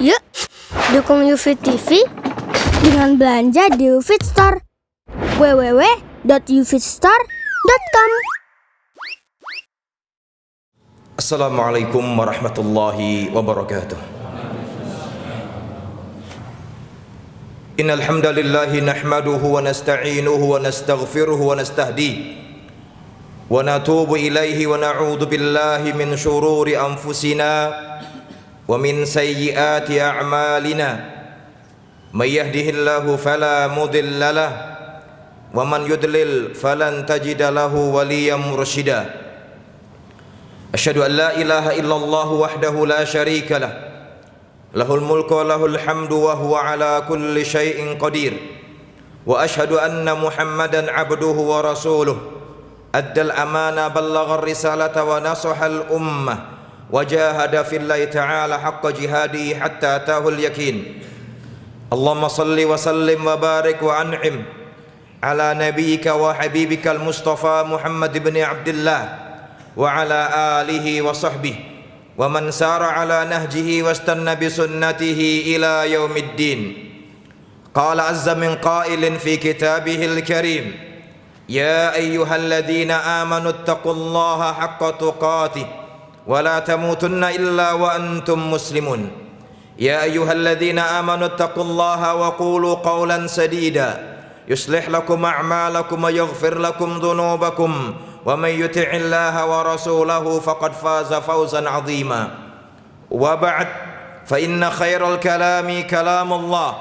Yuk, dukung UFIT TV dengan belanja di UFIT Store. www.ufitstore.com. Assalamualaikum warahmatullahi wabarakatuh. Innal hamdalillah nahmaduhu wa nasta'inuhu wa nastaghfiruhu wa nastahdihi wa natubu ilaihi wa na'udzu billahi min shururi anfusina wa min sayyiati a'malina. May yahdihillahu fala mudilla lahu wa man yudlil falan tajida lahu waliyyan mursyida. Asyhadu an la ilaha illallah wahdahu la syarika lah, lahul mulku wa lahul hamdu wa huwa ala kulli syai'in qadir. Wa asyhadu anna Muhammadan abduhu wa rasuluh, addal amana ballagha risalata wa nasahal ummah wa jahada fillahi ta'ala haqqa jihadihi hatta atahul yakin. Allahumma salli wa sallim wa barik wa an'im ala nabiyyika wa habibika al-Mustafa Muhammad ibn Abdullah wa ala alihi wa sahbihi wa man sara ala nahjihi wastanna bi sunnatihi ila yaumiddin. Qala azza min qailin fi kitabihil karim, ya ayyuhalladzina amanu taqullaha haqqa tuqatih wa la tamutunna illa wa antum muslimun. Ya ayyuhalladzina amanu taqullaha wa qulu qawlan sadida yuslih lakum a'malakum wa yaghfir lakum dhunubakum wa man yuti'illaha wa rasulahu faqad faza fawzan 'azima. Wa ba'd, fa inna khairal kalami kalamullah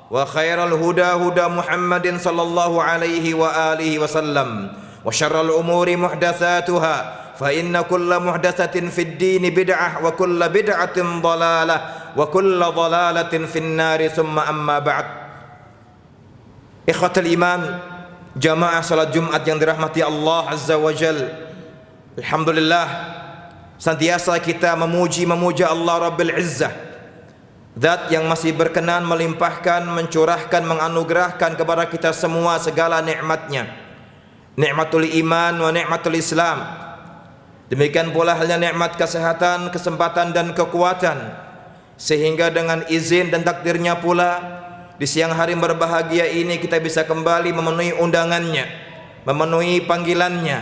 wa khairal huda huda Muhammadin sallallahu alaihi wa alihi wasallam wa syarrul umuri muhdatsatuha fa inna kulla muhdatsatin fid dini bid'ah wa kulla bid'atin dhalalah wa kulla dhalalatin fin nari thumma amma ba'd. Ikhwatul iman, jamaah salat Jumat yang dirahmati Allah Azza wa Jal, alhamdulillah, senantiasa kita memuja Allah Rabbil Izzah, Zat yang masih berkenan melimpahkan, mencurahkan, menganugerahkan kepada kita semua segala nikmatnya, nikmatul iman wa nikmatul Islam. Demikian pula halnya nikmat kesehatan, kesempatan dan kekuatan, sehingga dengan izin dan takdirnya pula di siang hari berbahagia ini kita bisa kembali memenuhi undangannya, memenuhi panggilannya.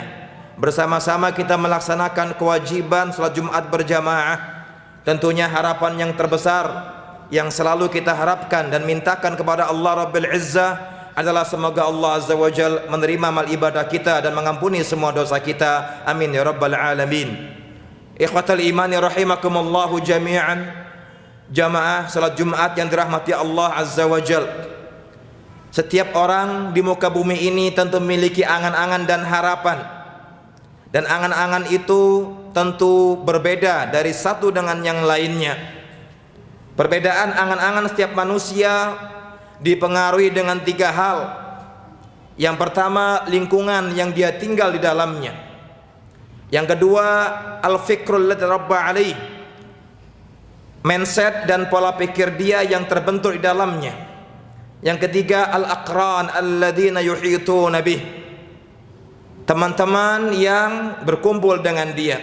Bersama-sama kita melaksanakan kewajiban salat Jumat berjamaah. Tentunya harapan yang terbesar yang selalu kita harapkan dan mintakan kepada Allah Rabbil Izzah adalah semoga Allah Azza wa Jal menerima amal ibadah kita dan mengampuni semua dosa kita. Amin ya rabbal alamin. Ikhwatal iman rahimakumullahu jami'an, jamaah salat Jumat yang dirahmati Allah Azza wa Jal. Setiap orang di muka bumi ini tentu memiliki angan-angan dan harapan, dan angan-angan itu tentu berbeda dari satu dengan yang lainnya. Perbedaan angan-angan setiap manusia dipengaruhi dengan tiga hal. Yang pertama, lingkungan yang dia tinggal di dalamnya. Yang kedua, al-fikrul ladzi rabba alaih, mindset dan pola pikir dia yang terbentuk di dalamnya. Yang ketiga, al-aqran alladzina yuhituna bih, teman-teman yang berkumpul dengan dia.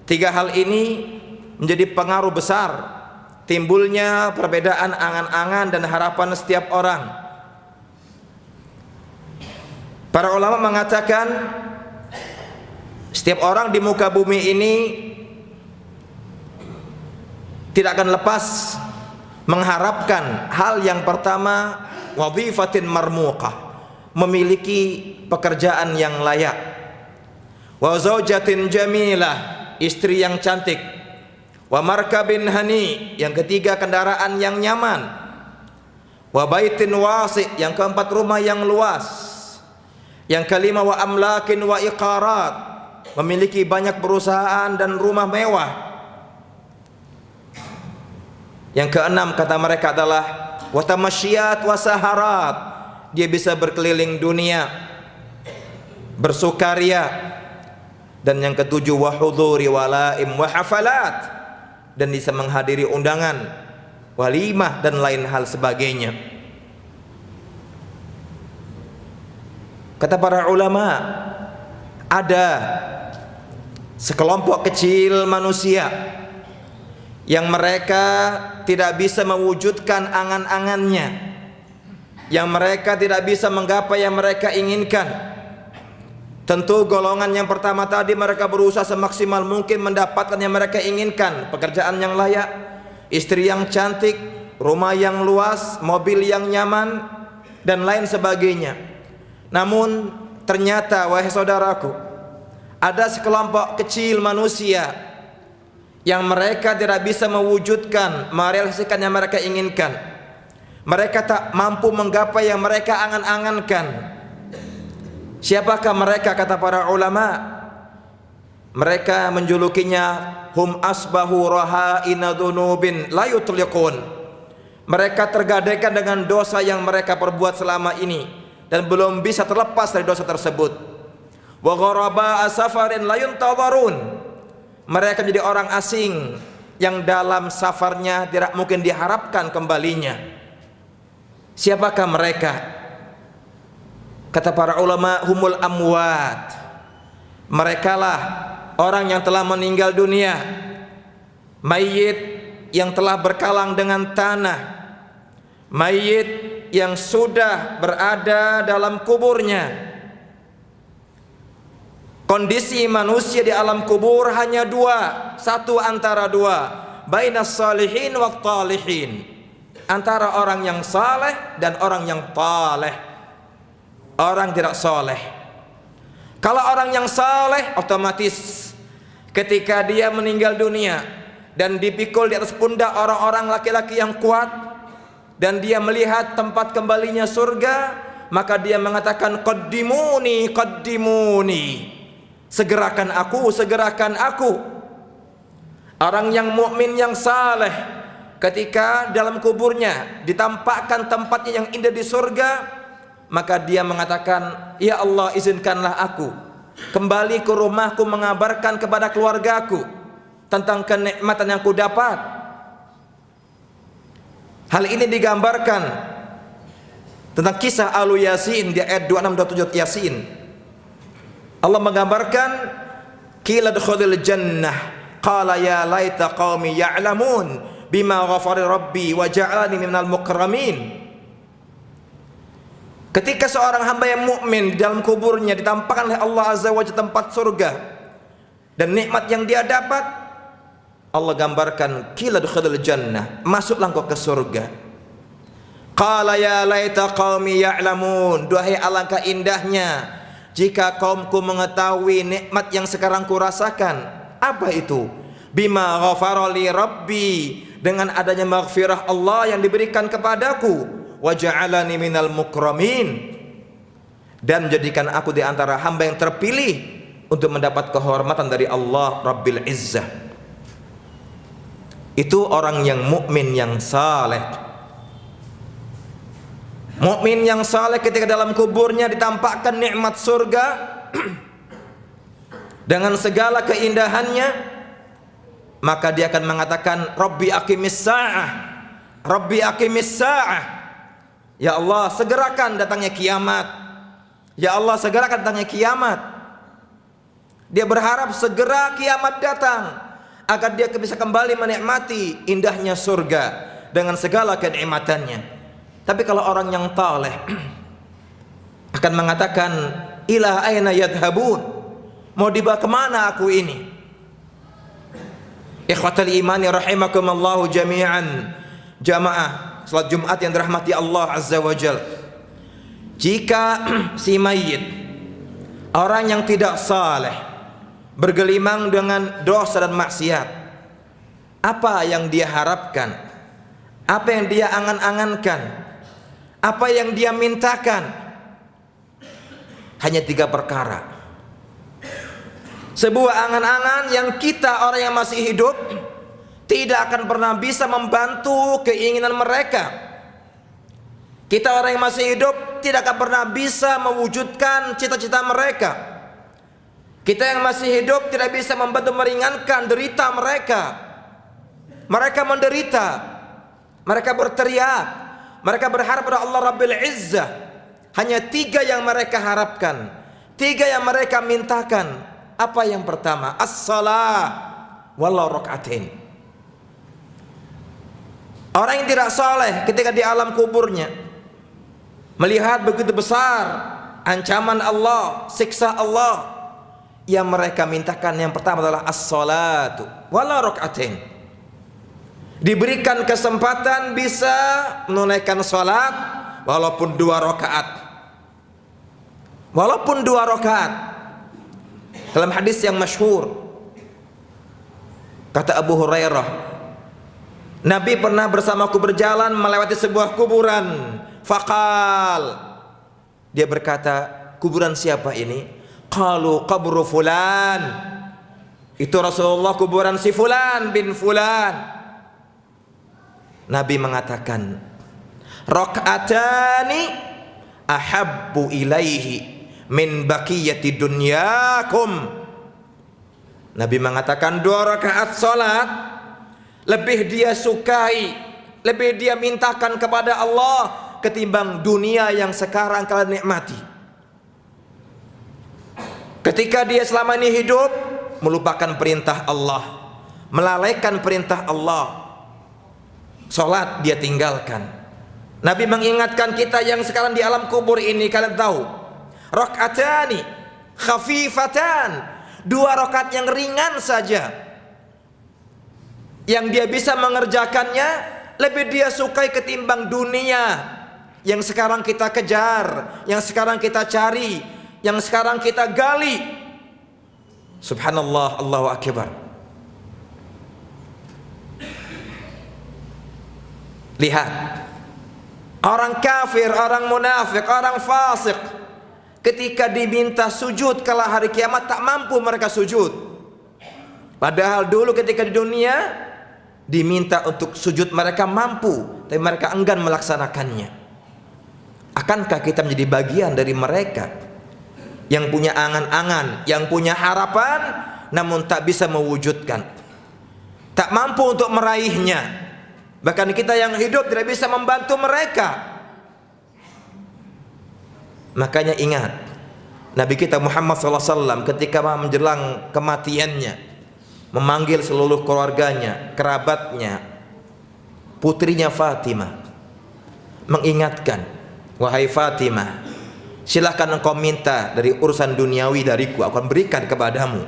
Tiga hal ini menjadi pengaruh besar timbulnya perbedaan angan-angan dan harapan setiap orang. Para ulama mengatakan setiap orang di muka bumi ini tidak akan lepas mengharapkan hal yang pertama, wadhifatin marmuqah, memiliki pekerjaan yang layak, wa zaujatin jamilah, istri yang cantik, wa markabin hani, yang ketiga kendaraan yang nyaman, wa baitin wasi, yang keempat rumah yang luas, yang kelima wa amlakin wa iqarat, memiliki banyak perusahaan dan rumah mewah, yang keenam kata mereka adalah wa tamasyiat wa saharat, dia bisa berkeliling dunia, bersukaria, dan yang ketujuh wa hudhuri walaim wa hafalat, dan bisa menghadiri undangan, walimah dan lain hal sebagainya. Kata para ulama, ada sekelompok kecil manusia yang mereka tidak bisa mewujudkan angan-angannya, yang mereka tidak bisa menggapai yang mereka inginkan. Tentu golongan yang pertama tadi mereka berusaha semaksimal mungkin mendapatkan yang mereka inginkan, pekerjaan yang layak, istri yang cantik, rumah yang luas, mobil yang nyaman, dan lain sebagainya. Namun ternyata, wahai saudaraku, ada sekelompok kecil manusia yang mereka tidak bisa mewujudkan, merealisasikan yang mereka inginkan. Mereka tak mampu menggapai yang mereka angan-angankan. Siapakah mereka? Kata para ulama, mereka menjulukinya hum asbahu rahaina dzunubin la yutliqun. Mereka tergadaikan dengan dosa yang mereka perbuat selama ini dan belum bisa terlepas dari dosa tersebut. Wa ghuraba safarin la yuntadharun. Mereka menjadi orang asing yang dalam safarnya tidak mungkin diharapkan kembalinya. Siapakah mereka? Kata para ulama, humul amwat. Merekalah orang yang telah meninggal dunia, mayit yang telah berkalang dengan tanah, mayit yang sudah berada dalam kuburnya. Kondisi manusia di alam kubur hanya dua, satu antara dua, bainas salihin wa talihin, antara orang yang saleh dan orang yang taleh, orang tidak soleh. Kalau orang yang saleh, otomatis ketika dia meninggal dunia dan dipikul di atas pundak orang-orang laki-laki yang kuat, dan dia melihat tempat kembalinya surga, maka dia mengatakan qaddimuni qaddimuni, segerakan aku, segerakan aku. Orang yang mukmin yang saleh ketika dalam kuburnya ditampakkan tempatnya yang indah di surga, maka dia mengatakan, ya Allah, izinkanlah aku kembali ke rumahku mengabarkan kepada keluargaku tentang kenikmatan yang ku dapat. Hal ini digambarkan tentang kisah Alu Yasin di ayat 26-27 Yasin. Allah menggambarkan, qila dkhulil jannah qala ya laita qaumi ya'lamun bima ghafara rabbi wa ja'alani minal mukramin. Ketika seorang hamba yang mukmin di dalam kuburnya ditampakkan oleh Allah Azza wa Jalla tempat surga dan nikmat yang dia dapat, Allah gambarkan, qila dkhulil jannah, masuklah engkau ke surga. Qala ya laita qaumi ya'lamun, duhai alangkah indahnya jika kaumku mengetahui nikmat yang sekarang kurasakan. Apa itu? Bima ghafara li rabbi, dengan adanya maghfirah Allah yang diberikan kepadaku, wa ja'alani minal mukramin, dan menjadikan aku di antara hamba yang terpilih untuk mendapat kehormatan dari Allah Rabbil Izzah. Itu orang yang mukmin yang saleh. Mukmin yang saleh ketika dalam kuburnya ditampakkan nikmat surga dengan segala keindahannya, maka dia akan mengatakan, Rabbi aqimis sa'ah, Rabbi aqimis sa'ah. Ya Allah, segerakan datangnya kiamat. Ya Allah, segerakan datangnya kiamat. Dia berharap segera kiamat datang agar dia bisa kembali menikmati indahnya surga dengan segala kenikmatannya. Tapi kalau orang yang taleh akan mengatakan, ila aina yadhabun, mau dibawa kemana aku ini? Ikhwatal imani rahimakumullahu jami'an, jamaah salat Jumat yang dirahmati Allah Azza wa Jal. Jika si mayit, orang yang tidak saleh, bergelimang dengan dosa dan maksiat, apa yang dia harapkan? Apa yang dia angan-angankan? Apa yang dia mintakan? Hanya 3 perkara. Sebuah angan-angan yang kita orang yang masih hidup tidak akan pernah bisa membantu keinginan mereka. Kita orang yang masih hidup tidak akan pernah bisa mewujudkan cita-cita mereka. Kita yang masih hidup tidak bisa membantu meringankan derita mereka. Mereka menderita, mereka berteriak, mereka berharap pada Allah Rabbil Izzah. Hanya 3 yang mereka harapkan, 3 yang mereka mintakan. Apa yang pertama? As-salah walau rakaatain. Orang yang tidak soleh ketika di alam kuburnya melihat begitu besar ancaman Allah, siksa Allah, yang mereka mintakan yang pertama adalah as-salatu wala rak'atain. Diberikan kesempatan bisa menunaikan salat walaupun 2 rakaat. Walaupun 2 rakaat. Dalam hadis yang masyhur kata Abu Hurairah, Nabi pernah bersamaku berjalan melewati sebuah kuburan. Faqal, dia berkata, kuburan siapa ini? Qalu qabru fulan. Itu Rasulullah, kuburan si fulan bin fulan. Nabi mengatakan, rak'atani ahabbu ilaihi min baqiyati dunyakum. Nabi mengatakan 2 rakaat salat lebih dia sukai, lebih dia mintakan kepada Allah ketimbang dunia yang sekarang kalian nikmati. Ketika dia selama ini hidup melupakan perintah Allah, melalaikan perintah Allah, salat dia tinggalkan. Nabi mengingatkan kita yang sekarang di alam kubur ini, kalian tahu, rak'atani khafifatan, 2 rakaat yang ringan saja, yang dia bisa mengerjakannya lebih dia sukai ketimbang dunia yang sekarang kita kejar, yang sekarang kita cari, yang sekarang kita gali. Subhanallah, Allahu Akbar. Lihat, orang kafir, orang munafik, orang fasik, ketika diminta sujud kala hari kiamat tak mampu mereka sujud. Padahal dulu ketika di dunia diminta untuk sujud mereka mampu, tapi mereka enggan melaksanakannya. Akankah kita menjadi bagian dari mereka yang punya angan-angan, yang punya harapan, namun tak bisa mewujudkan, tak mampu untuk meraihnya? Bahkan kita yang hidup tidak bisa membantu mereka. Makanya ingat, Nabi kita Muhammad SAW ketika menjelang kematiannya memanggil seluruh keluarganya, kerabatnya, putrinya Fatimah, mengingatkan, wahai Fatimah, silahkan engkau minta dari urusan duniawi dariku, aku akan berikan kepadamu.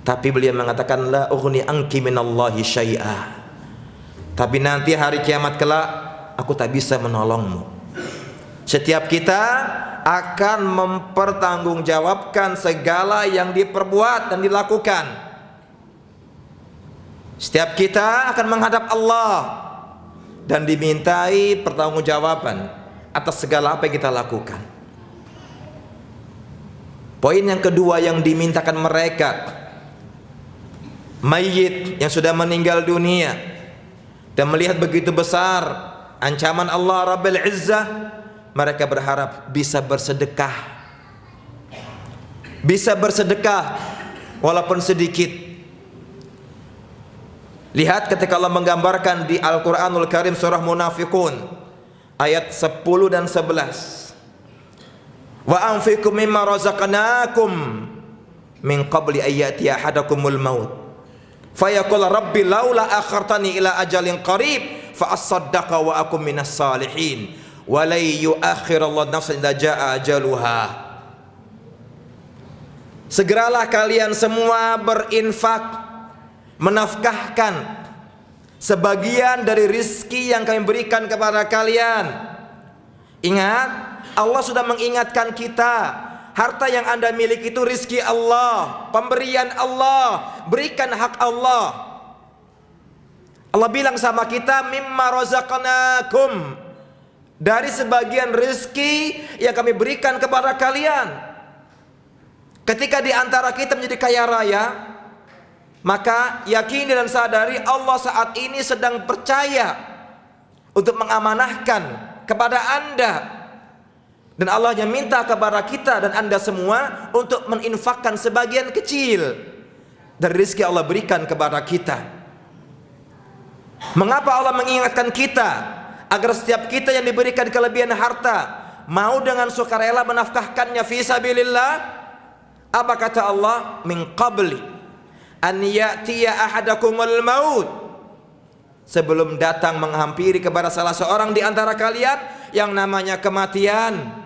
Tapi beliau mengatakan, la ughni anki minallahi syai'a, tapi nanti hari kiamat kelak aku tak bisa menolongmu. Setiap kita akan mempertanggungjawabkan segala yang diperbuat dan dilakukan. Setiap kita akan menghadap Allah dan dimintai pertanggungjawaban atas segala apa yang kita lakukan. Poin yang kedua yang dimintakan mereka, mayit yang sudah meninggal dunia dan melihat begitu besar ancaman Allah Rabbil Izzah, mereka berharap bisa bersedekah. Bisa bersedekah walaupun sedikit. Lihat ketika Allah menggambarkan di Al-Quranul Karim surah Munafiqun ayat 10 dan 11. Wa anfiqu mimma razaqnakum min qabli ayyati ahadakumul maut fayaqul rabbi laula akhartani ila ajalin qarib fa asaddaqa wa akum minas salihin wa la yu'akhirallahu nafsan idza jaa ajaluha. Segeralah kalian semua berinfak, menafkahkan sebagian dari rizki yang kami berikan kepada kalian. Ingat, Allah sudah mengingatkan kita, harta yang Anda miliki itu rizki Allah, pemberian Allah, berikan hak Allah. Allah bilang sama kita, mimma razaqnakum, dari sebagian rizki yang kami berikan kepada kalian. Ketika di antara kita menjadi kaya raya, maka yakini dan sadari Allah saat ini sedang percaya untuk mengamanahkan kepada Anda, dan Allah yang minta kepada kita dan Anda semua untuk menginfakkan sebagian kecil dari rezeki Allah berikan kepada kita. Mengapa Allah mengingatkan kita agar setiap kita yang diberikan kelebihan harta mau dengan sukarela menafkahkannya fi sabilillah? Apa kata Allah? Min qabli an ya'tiya ahadakumul maut sebelum datang menghampiri kepada salah seorang di antara kalian yang namanya kematian.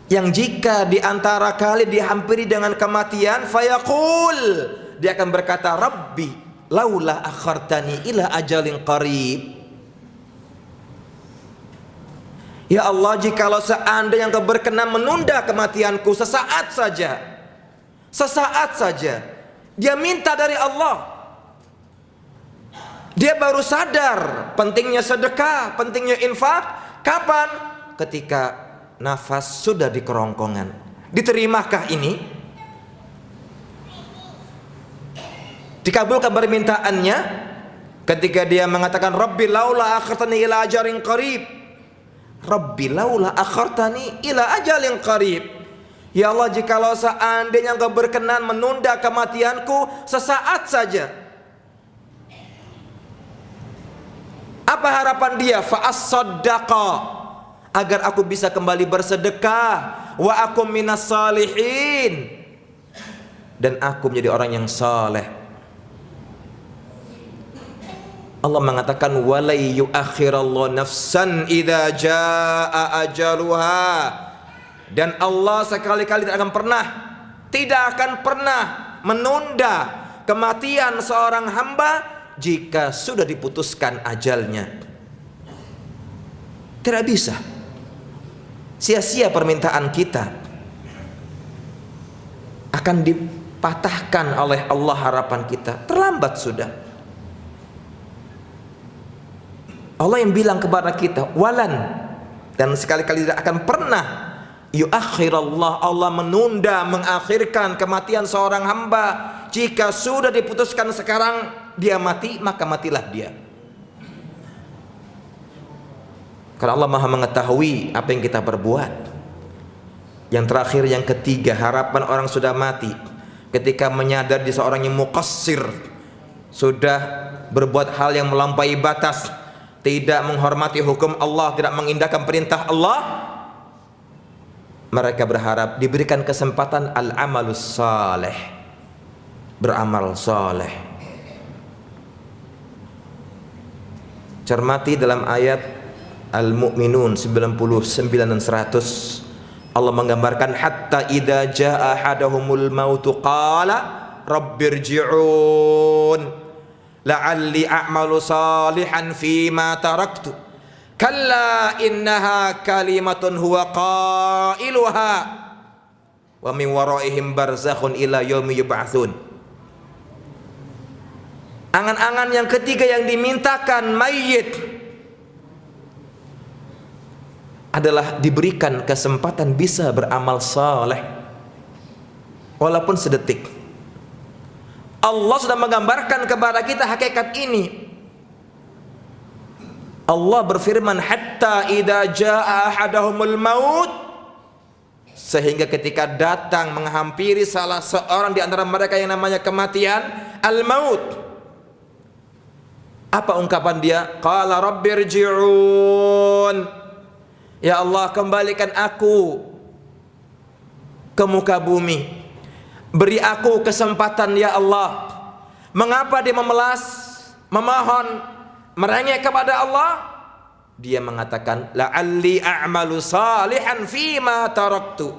Yang jika di antara kalian dihampiri dengan kematian, fayaqul, dia akan berkata, Rabbi laula akhartani ila ajalin qarib. Ya Allah, jikalau seandainya Engkau berkenan menunda kematianku sesaat saja. Sesaat saja. Dia minta dari Allah. Dia baru sadar pentingnya sedekah, pentingnya infak. Kapan? Ketika nafas sudah di kerongkongan. Diterimakah ini? Dikabulkan permintaannya ketika dia mengatakan Rabbi laula akhartani ila ajalin qarib. Rabbi laula akhartani ila ajalin qarib. Ya Allah, jikalau seandainya Engkau berkenan menunda kematianku sesaat saja. Apa harapan dia? Fa'as-saddaqa, agar aku bisa kembali bersedekah, wa akum minas salihin, dan aku menjadi orang yang saleh. Allah mengatakan walai yuakhirallahu nafsan idza jaa ajaluha, dan Allah sekali-kali tidak akan pernah menunda kematian seorang hamba jika sudah diputuskan ajalnya. Tidak bisa. Sia-sia permintaan kita, akan dipatahkan oleh Allah harapan kita. Terlambat sudah. Allah yang bilang kepada kita walan, dan sekali-kali tidak akan pernah yuakhirallah, Allah menunda, mengakhirkan kematian seorang hamba. Jika sudah diputuskan sekarang dia mati, maka matilah dia. Karena Allah Maha mengetahui apa yang kita perbuat. Yang terakhir, yang ketiga, harapan orang sudah mati ketika menyadar di seorang yang muqassir, sudah berbuat hal yang melampaui batas, tidak menghormati hukum Allah, tidak mengindahkan perintah Allah. Mereka berharap diberikan kesempatan al-amalus saleh, beramal saleh. Cermati dalam ayat Al-Mu'minun 99 dan 100, Allah menggambarkan hatta idza jaa ahadahumul mautu qala rabbirji'un la'alli a'malu salihan fima taraktu kalla innaha kalimatun huwa qailuha wa min waraihim barzakhun ila yaumi yub'atsun. Angan-angan yang ketiga yang dimintakan mayit adalah diberikan kesempatan bisa beramal saleh walaupun sedetik. Allah sudah menggambarkan kepada kita hakikat ini. Allah berfirman hatta idza jaa ahadahumul maut, sehingga ketika datang menghampiri salah seorang di antara mereka yang namanya kematian, al-maut, apa ungkapan dia? Qala rabbirji'un, ya Allah, kembalikan aku ke muka bumi, beri aku kesempatan ya Allah. Mengapa dia memelas, memohon, merengek kepada Allah? Dia mengatakan la'alli a'malu salihan fima taraktu,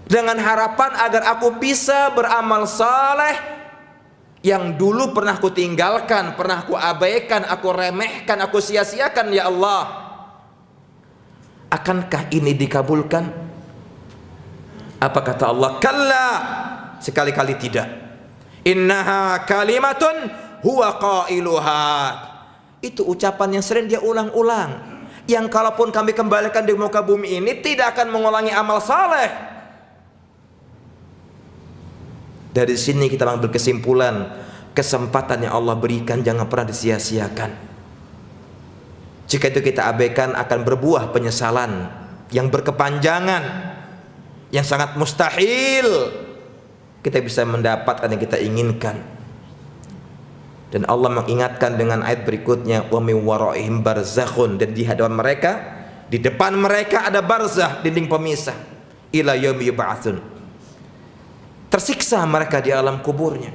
dengan harapan agar aku bisa beramal saleh yang dulu pernah ku tinggalkan, pernah ku abaikan, aku remehkan, aku sia-siakan ya Allah. Akankah ini dikabulkan? Apa kata Allah? Kalla, sekali-kali tidak. Innaha kalimatun huwa qailuha, itu ucapan yang sering dia ulang-ulang, yang kalaupun kami kembalikan di muka bumi ini tidak akan mengulangi amal saleh. Dari sini kita mengambil kesimpulan, kesempatan yang Allah berikan jangan pernah disia-siakan. Jika itu kita abaikan akan berbuah penyesalan yang berkepanjangan, yang sangat mustahil kita bisa mendapatkan yang kita inginkan. Dan Allah mengingatkan dengan ayat berikutnya, wa min waraihim barzakhun, dan di hadapan mereka, di depan mereka ada barzakh, dinding pemisah, ila yaumi yub'atsun, tersiksa mereka di alam kuburnya.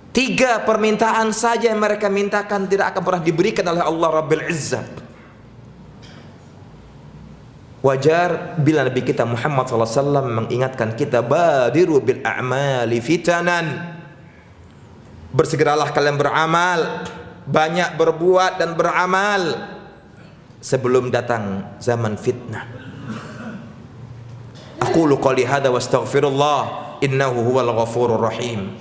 3 permintaan saja yang mereka mintakan tidak akan pernah diberikan oleh Allah Rabbil Izzah. Wajar bila Nabi kita Muhammad SAW mengingatkan kita, badiru bil a'mali fitanan, bersegeralah kalian beramal, banyak berbuat dan beramal sebelum datang zaman fitnah. Aqulu qali hadza wastaghfirullah innahu huwal ghafurur rahim.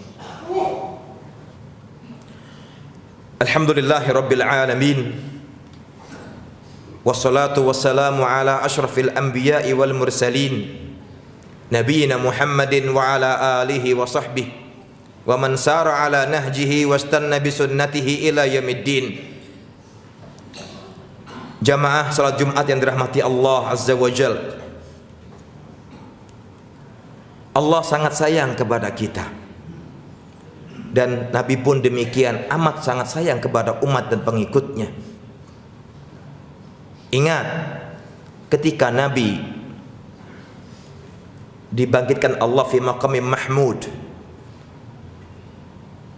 Alhamdulillahi rabbil alamin, wassalatu wassalamu ala ashrafil anbiya'i wal mursalin, nabiyina Muhammadin wa ala alihi wa sahbihi wa man sara ala nahjihi wastanna bi sunnatihi ila yaumiddin. Jamaah salat Jumat yang dirahmati Allah Azza wa Jal, Allah sangat sayang kepada kita. Dan Nabi pun demikian, amat sangat sayang kepada umat dan pengikutnya. Ingat, ketika Nabi dibangkitkan Allah fi maqamim mahmud,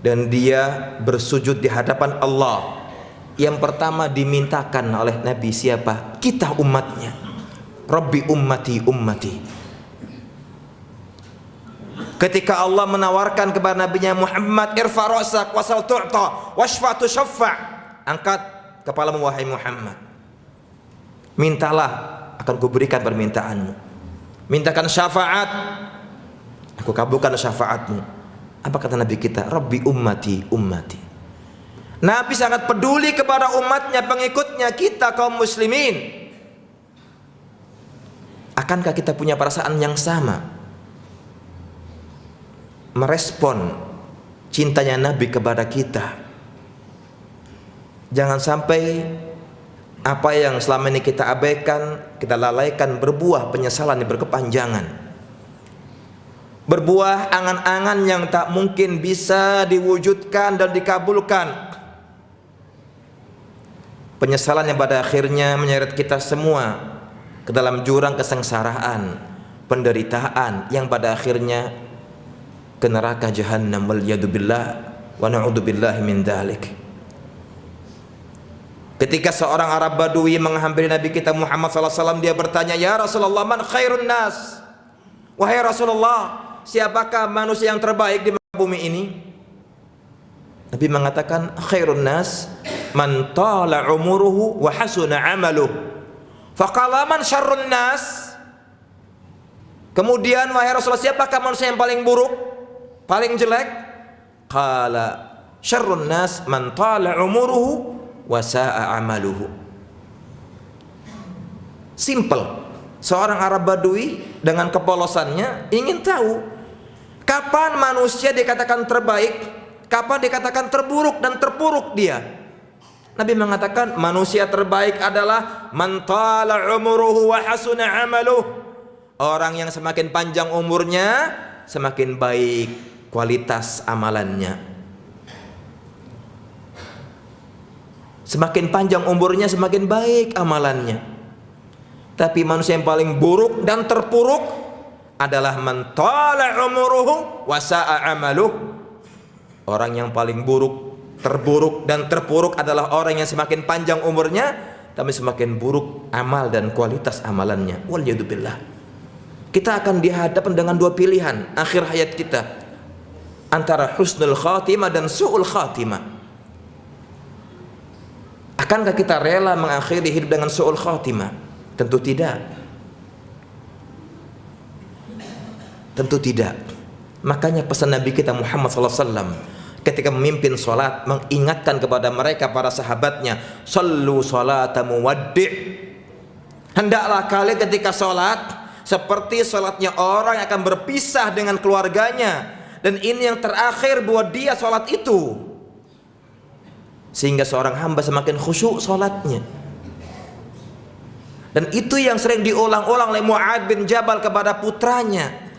dan dia bersujud di hadapan Allah, yang pertama dimintakan oleh Nabi siapa? Kita umatnya. Rabbi ummati ummati. Ketika Allah menawarkan kepada Nabinya Muhammad, irfa ra'sak wasal tu'ta washfa tushaffa, angkat kepalamu wahai Muhammad, mintalah akan kuberikan permintaanmu, mintakan syafaat aku kabulkan syafaatmu. Apa kata Nabi kita? Rabbi ummati ummati. Nabi sangat peduli kepada umatnya, pengikutnya, kita kaum muslimin. Akankah kita punya perasaan yang sama merespon cintanya Nabi kepada kita? Jangan sampai apa yang selama ini kita abaikan, kita lalaikan, berbuah penyesalan yang berkepanjangan, berbuah angan-angan yang tak mungkin bisa diwujudkan dan dikabulkan, penyesalan yang pada akhirnya menyeret kita semua ke dalam jurang kesengsaraan, penderitaan yang pada akhirnya ke neraka jahannam, waliyadzubillah wa na'udzubillahi min dzalik. Ketika seorang Arab Badui menghampiri Nabi kita Muhammad SAW, dia bertanya, ya Rasulullah, man khairun nas? Wahai Rasulullah, siapakah manusia yang terbaik di bumi ini? Nabi mengatakan, khairun nas man tala umuruhu wa hasuna amaluhu. Faqala man syarrun nas? Kemudian, wahai Rasulullah, siapakah manusia yang paling buruk, paling jelek? Qala syarrun nas man tala umuruhu wa sa'a amaluhu. Simple. Seorang Arab Badui dengan kepolosannya ingin tahu kapan manusia dikatakan terbaik, kapan dikatakan terburuk dan terpuruk dia. Nabi mengatakan manusia terbaik adalah man tala umuruhu wa hasuna amaluhu. Orang yang semakin panjang umurnya, semakin baik kualitas amalannya. Semakin panjang umurnya, semakin baik amalannya. Tapi manusia yang paling buruk dan terpuruk adalah man tala umuruhu wa sa'a amaluh. Orang yang paling buruk, terburuk dan terpuruk adalah orang yang semakin panjang umurnya tapi semakin buruk amal dan kualitas amalannya. Waliyadzubillah. Kita akan dihadapkan dengan 2 pilihan akhir hayat kita, antara husnul khatimah dan su'ul khatimah. Akankah kita rela mengakhiri hidup dengan su'ul khatimah? Tentu tidak. Tentu tidak. Makanya pesan Nabi kita Muhammad SAW ketika memimpin sholat mengingatkan kepada mereka, para sahabatnya, sallu sholata muwaddi'. Hendaklah kalian ketika sholat seperti sholatnya orang yang akan berpisah dengan keluarganya, dan ini yang terakhir buat dia sholat itu, sehingga seorang hamba semakin khusyuk sholatnya. Dan itu yang sering diulang-ulang oleh Mu'ad bin Jabal kepada putranya.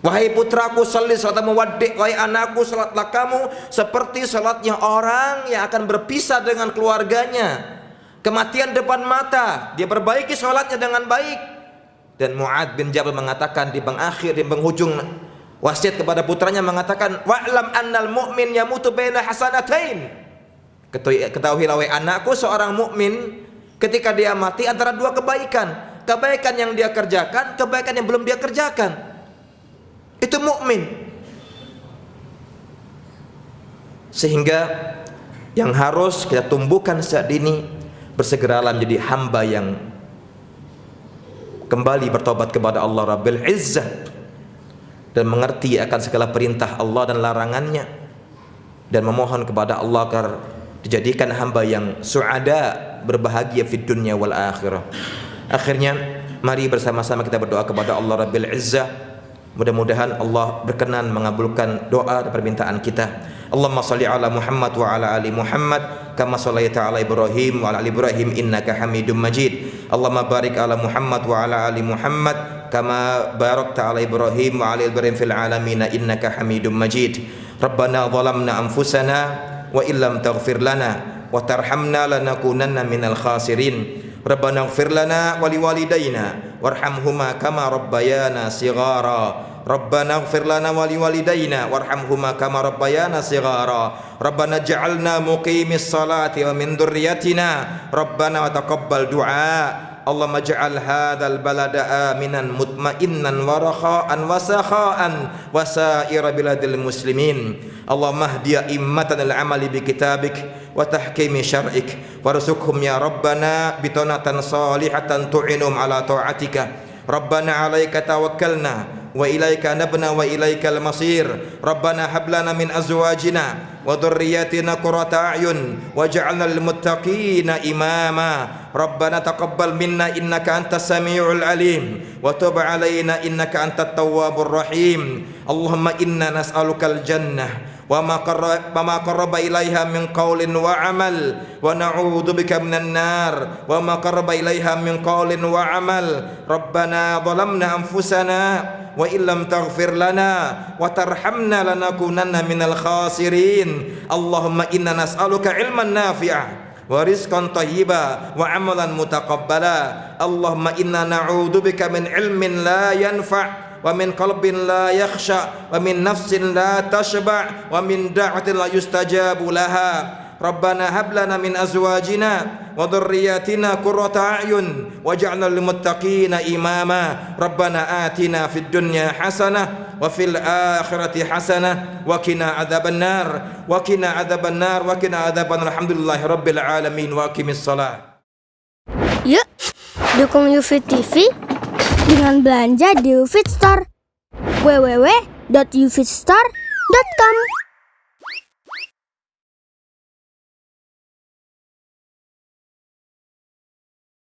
Wahai putraku, sholli sholat muwaddi', wahai anakku, sholatlah kamu seperti sholatnya orang yang akan berpisah dengan keluarganya. Kematian depan mata, dia perbaiki sholatnya dengan baik. Dan Mu'adz bin Jabal mengatakan di penghujung wasiat kepada putranya mengatakan, wa'lam annal mu'min yamutu baina hasanatain. Ketahuilah wahai anakku, seorang mukmin ketika dia mati antara dua kebaikan. Kebaikan yang dia kerjakan, kebaikan yang belum dia kerjakan. Itu mukmin. Sehingga yang harus kita tumbuhkan saat ini, bersegeralah menjadi hamba yang kembali bertobat kepada Allah Rabbil Izzah dan mengerti akan segala perintah Allah dan larangannya, dan memohon kepada Allah agar dijadikan hamba yang su'ada, berbahagia fid dunya wal akhirah. Akhirnya mari bersama-sama kita berdoa kepada Allah Rabbil Izzah. Mudah-mudahan Allah berkenan mengabulkan doa dan permintaan kita. Allahumma salli ala Muhammad wa ala ali Muhammad kama shallaita ala Ibrahim wa ala ali Ibrahim innaka Hamidum Majid. Allahumma barik ala Muhammad wa ala ali Muhammad kama barakta ala Ibrahim wa ala ali Ibrahim fil alamin innaka Hamidum Majid. Rabbana zalamna anfusana wa illam taghfir lana wa tarhamna lanakunanna minal khasirin. Rabbana ighfir lana wa liwalidayna warhamhuma kama rabbayana shighara. Rabbana ighfir lana wa liwalidayna warhamhuma kama rabbayana shighara. Rabbana ij'alna muqimis salati wa min dhurriyyatina Rabbana wa taqabbal du'a. Allahumma ij'al hadzal balada aminan mutmainnan wa rakha'an wa sakha'an wa sa'ira biladil muslimin. Allahumma hdi immatan al-amali bi kitabik wa tahkimi syar'ik warzuqhum ya rabbana bitanatan salihatan tu'inum ala ta'atika. Rabbana 'alaika tawakkalna wa ilaika nabna wa ilaikal masir. Rabbana hab lana min azwajina wa dhurriyyatina qurrata a'yun waj'alna lil muttaqina imama. Rabbana taqabbal minna innaka antas samiul alim wa tub 'alaina innaka antat tawwabur rahim. Allahumma inna nas'alukal jannah wa ma qarraba ilaiha min qaulin wa amal wa na'udzu bika minan nar wa ma qarraba ilaiha min qaulin wa amal. Rabbana zalamna anfusana wa illam taghfir lana wa tarhamna lanakunanna minal khasirin. Allahumma inna nas'aluka ilman nafi'a wa rizqan thayyiba wa amalan mutaqabbala. Allahumma inna na'udzu bika min ilmin la yanfa' wa min qalbin la yakhsha wa min nafsin la tashba' wa min da'watin la yustajabu laha. Rabbana hab lana min azwajina wa dhurriyyatina qurrata a'yun waj'alna lil muttaqina imama. Rabbana atina fid dunya hasanah wa fil akhirati hasanah wa qina adzabannar wa qina adzabannar wa qina adzabannar. Alhamdulillahi rabbil alamin wa aqimis shalah. Yuk, dukung UFIT TV dengan belanja di UFIT Store. www.ufitstore.com